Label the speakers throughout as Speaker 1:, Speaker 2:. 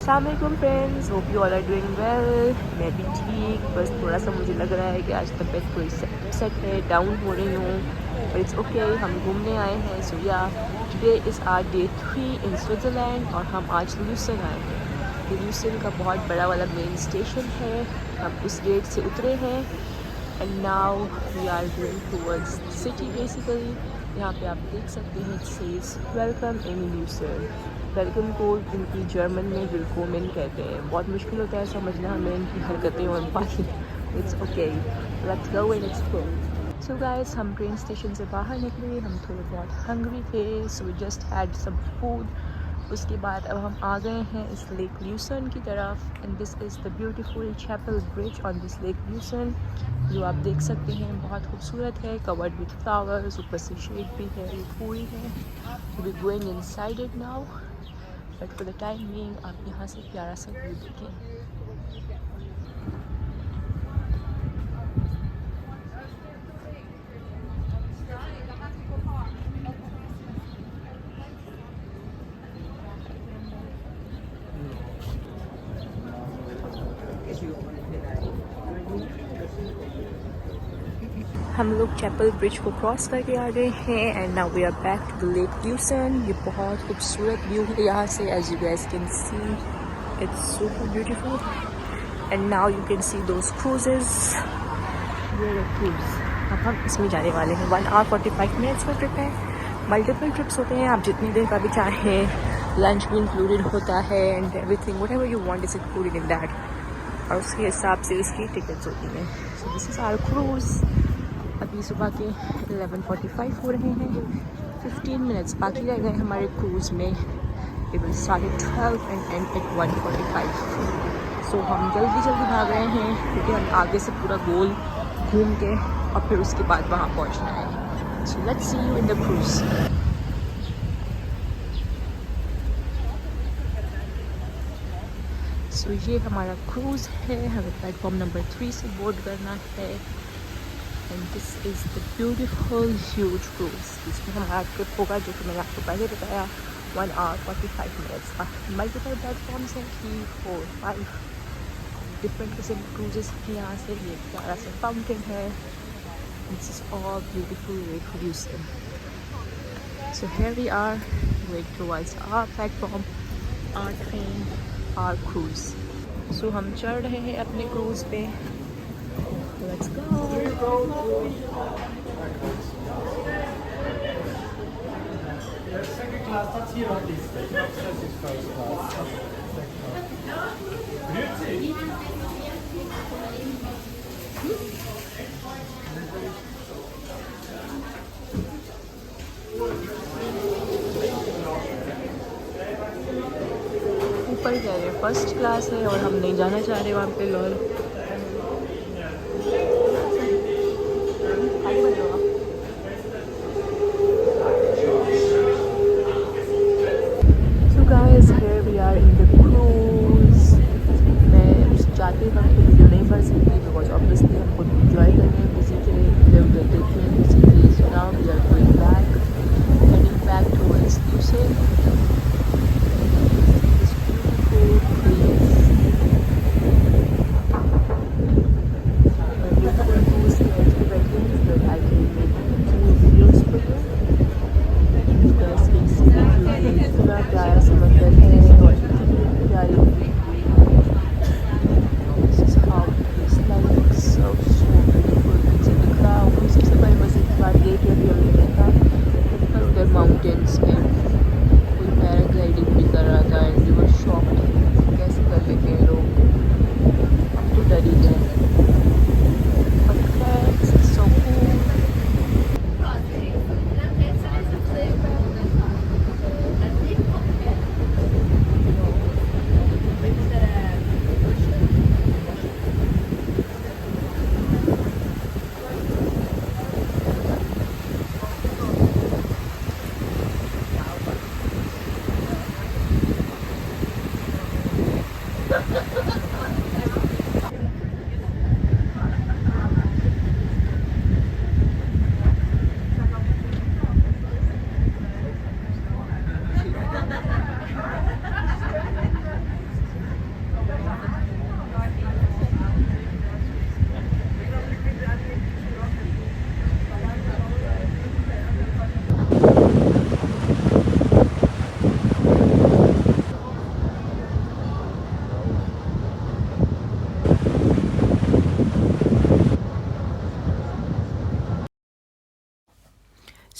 Speaker 1: अस्सलामुअलैकुम friends, hope you all are doing well. मैं भी ठीक, बस थोड़ा सा मुझे लग रहा है कि आज तबीयत थोड़ी सेट है, डाउन हो रही हूँ, बट इट्स ओके। हम घूमने आए हैं। So yeah today is our day 3 in Switzerland और हम आज ल्यूसन आए हैं। ये ल्यूसन का बहुत बड़ा वाला मेन स्टेशन है। हम उस गेट से उतरे हैं and now we are going towards city basically. यहाँ पे आप देख सकते हैं it says welcome in Lucerne. Welcome को इनकी जर्मन में विलकोमेन कहते हैं। बहुत मुश्किल होता है समझना हमें इनकी हरकतें और बाकी। It's okay, let's go and explore. So guys, हम ट्रेन स्टेशन से बाहर निकले, हम थोड़े बहुत हंग्री थे, so we just had some food. उसके बाद अब हम आ गए हैं इस लेक ल्यूसन की तरफ and this is the beautiful chapel bridge on this lake Lucerne, जो आप देख सकते हैं बहुत खूबसूरत है, कवर्ड विथ फ्लावर्स, ऊपर से शेड भी है, ये फूल है। So we going inside it now, but for the time being आप यहाँ से प्यारा सा व्यू देखें। हम लोग चैपल ब्रिज को क्रॉस करके आ गए हैं and now we are back to the lake Lucerne. ये बहुत खूबसूरत व्यू है यहाँ से, as you guys can see it's super beautiful and now you can see those cruises. ये क्रूज, अब हम इसमें जाने वाले हैं। 1 hour 45 minutes का ट्रिप है। मल्टीपल ट्रिप्स होते हैं, आप जितनी देर का भी चाहें। लंच भी इंक्लूडेड होता है and everything, whatever you want is included in that, और उसके हिसाब से इसकी टिकट्स होती हैं। So this is our cruise. अभी सुबह के 11:45 हो रहे हैं। 15 मिनट्स बाकी रह गए हमारे क्रूज़ में। It will start at 12 and end at 1:45। सो हम जल्दी भाग रहे हैं क्योंकि हम आगे से पूरा गोल घूम के और फिर उसके बाद वहाँ पहुँचना है। So let's see you in the cruise. So ये हमारा क्रूज़ है, हमें प्लेटफॉर्म नंबर 3 से बोर्ड करना है and this is the beautiful huge cruise जिसमें हमारा ट्रिप होगा, जो कि मैंने आपको पहले बताया 1 hour 45 minutes का। मल्टीपल प्लेटफॉर्म्स हैं, 3, 4, 5 डिफरेंट किस्म के क्रूजेस हैं यहाँ से। ये प्यारा सा फाउंटेन है। This is all beautiful lake Lucerne. So here we are going towards our platform, our train, our cruise. So हम चढ़ रहे हैं अपने क्रूज़ पे। Let's go.
Speaker 2: Second class, that's here on this stage. This is first class. Grüezi.
Speaker 1: ऊपर जा रहे हैं, फर्स्ट क्लास है और हम नहीं जाना चाह रहे वहाँ पे। Lol guys, here we are in the cruise। मैं जाते वक्त वीडियो नहीं कर सकती बिकॉज ऑब्वियसली हम खुद इंजॉय करने हैं किसी के लिए, इधर उधर देखें किसी के लिए। So now we are going back, heading back towards Lucerne. This beautiful place. Cruise के एज पे बैठी हूँ, but I can make 2 videos for you। इतना प्यारा समंदर है और इतनी प्यारी। This is how it looks like।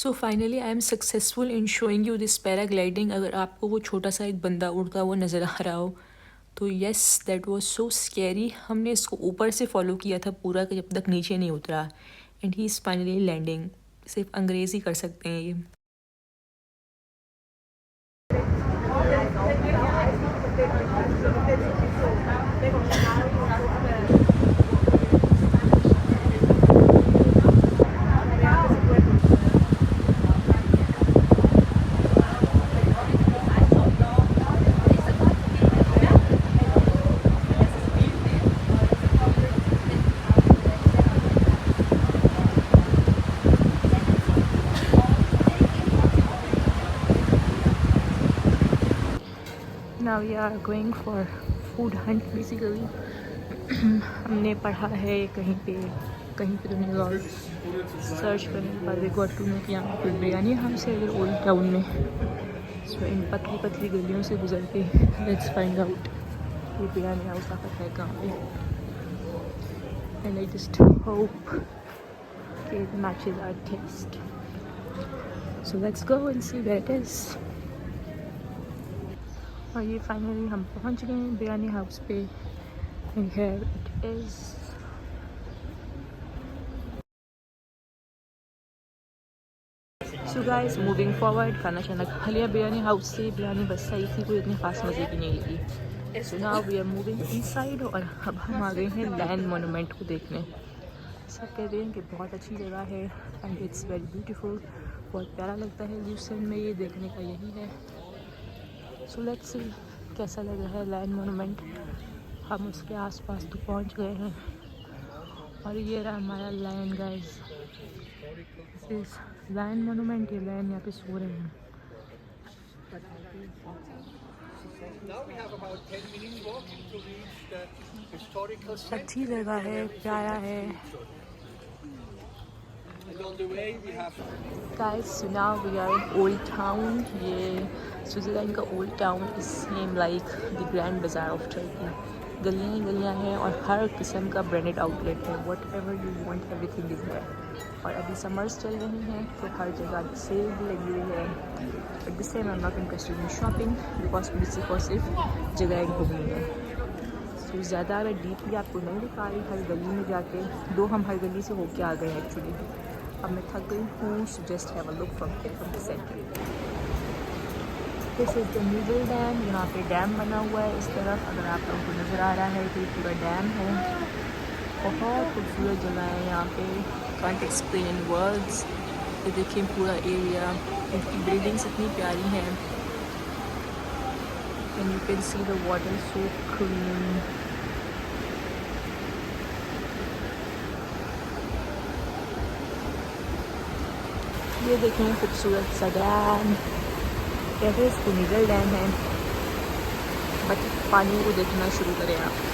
Speaker 1: So finally I am successful in showing you this paragliding. अगर आपको वो छोटा सा एक बंदा उड़ता हुआ नज़र आ रहा हो तो yes, that was so scary. हमने इसको ऊपर से फॉलो किया था पूरा जब तक नीचे नहीं उतरा, and he is finally landing. सिर्फ अंग्रेज़ ही कर सकते हैं ये। Now we are going for food hunt basically. हमने पढ़ा है कहीं पे तो नहीं लॉल सर्च करने के बाद वी गॉट टू नो कि यहाँ पे बिरयानी हाउस है इधर ओल्ड टाउन में। सो इन पतली पतली गलियों से गुजर के लेट्स फाइंड आउट ये बिरयानी हाउस आखिर है कहाँ पे। एंड आई जस्ट होप कि it matches our taste. So let's go and see where it is. और ये फाइनली हम पहुंच गए हैं बिरयानी हाउस पे। And here it is. So guys moving forward, खाना शाना खा लिया बिरयानी हाउस से। बिरयानी बस सही थी, कोई इतनी खास मज़े की नहीं लगी। So now we are moving inside और अब हम आ गए हैं लैंड मोनूमेंट को देखने। सब कह रहे हैं कि बहुत अच्छी जगह है एंड इट्स वेरी ब्यूटीफुल। बहुत प्यारा लगता है ल्यूसर्न में, ये देखने का यही है। सो लेट्स सी कैसा लग रहा है लैंड मोनूमेंट। हम उसके आसपास तो पहुंच गए हैं और ये रहा हमारा land guys. This is land monument. ये लैंड यहाँ पे सो रहे हैं। अच्छी जगह है, प्यारा है। Guys, so now we are in Old Town. ये स्विट्ज़रलैंड का old town is same like the grand bazaar of Turkey. गलियाँ ही गलियाँ हैं और हर किस्म का ब्रांडेड आउटलेट है। Whatever you want everything is there. और अभी समर्स चल रही हैं तो हर जगह सेल भी लगी हुई है। But this time I am not interested in shopping because मुझे सिर्फ और सिर्फ जगह घूमनी है। तो ज़्यादा मैं डीपली आपको नहीं दिखा रही हर गली में जाके, दो हम हर गली से होके आ गए एक्चुअली। अब मैं थक गई हूँ। So just have a look from the centre. This is the middle dam. यहाँ पे डैम बना हुआ है इस तरफ, अगर आप लोगों को नज़र आ रहा है तो ये पूरा डैम है। बहुत खूबसूरत जगह है यहाँ पे, कांट एक्सप्लेन इन वर्ड्स। ये देखिए पूरा एरिया, इनकी बिल्डिंग्स इतनी प्यारी हैं। And you can see the water so clean. ये देखें खूबसूरत सा डैम। कहते इसको मिडल डैम है, बट पानी को देखना शुरू करें आप।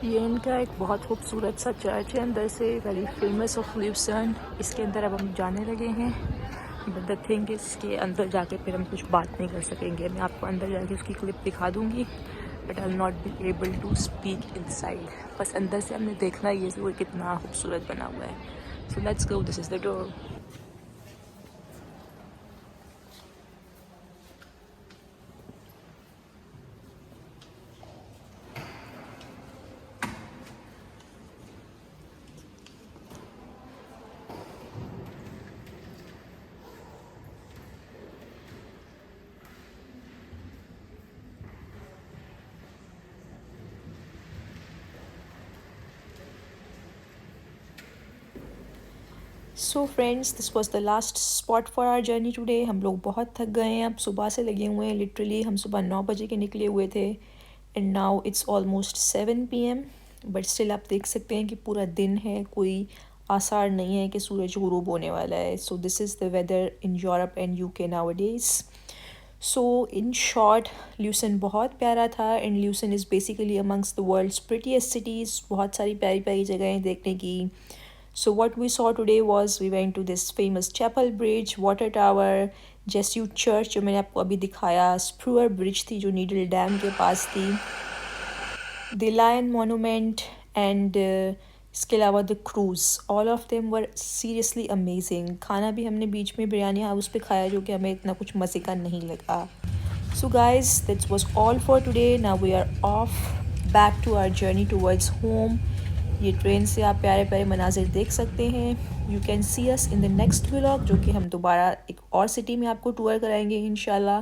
Speaker 1: ये इनका एक बहुत खूबसूरत सा चर्च है अंदर से, वेरी फेमस ऑफ ल्यूसर्न। इसके अंदर अब हम जाने लगे हैं। बट द थिंग इसके अंदर जाके फिर हम कुछ बात नहीं कर सकेंगे। मैं आपको अंदर जाके उसकी क्लिप दिखा दूँगी but I will not be able to speak inside. बस अंदर से हमने देखना ये वो कितना खूबसूरत बना हुआ है। So let's go, this is the door. So friends, this was the last spot for our journey today. हम लोग बहुत थक गए हैं, अब सुबह से लगे हुए हैं। लिटरली हम सुबह 9 बजे के निकले हुए थे and now it's almost 7 PM। But still आप देख सकते हैं कि पूरा दिन है, कोई आसार नहीं है कि सूरज गुरूब होने वाला है। So this is the weather in Europe and UK nowadays. So in short, Lucerne बहुत प्यारा था and Lucerne is basically amongst the world's prettiest cities. बहुत सारी प्यारी प्यारी जगहें देखने की। So what we saw today was we went to this famous chapel bridge, water tower, Jesuit church जो मैंने आपको अभी दिखाया, स्प्रूअर ब्रिज थी जो नीडल डैम के पास थी, द लायन मोनूमेंट एंड इसके अलावा the cruise, all of them were seriously amazing. खाना भी हमने बीच में बिरयानी हाउस पे खाया जो कि हमें इतना कुछ मज़े का नहीं लगा। So guys that was all for today. Now we are off back to our journey towards home. ये ट्रेन से आप प्यारे प्यारे मनाजिर देख सकते हैं। You can see us in the next vlog जो कि हम दोबारा एक और सिटी में आपको टूर कराएंगे इंशाल्लाह।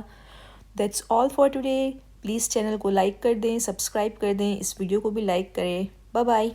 Speaker 1: That's all for today. Please channel को लाइक कर दें, सब्सक्राइब कर दें, इस वीडियो को भी लाइक करें। Bye bye.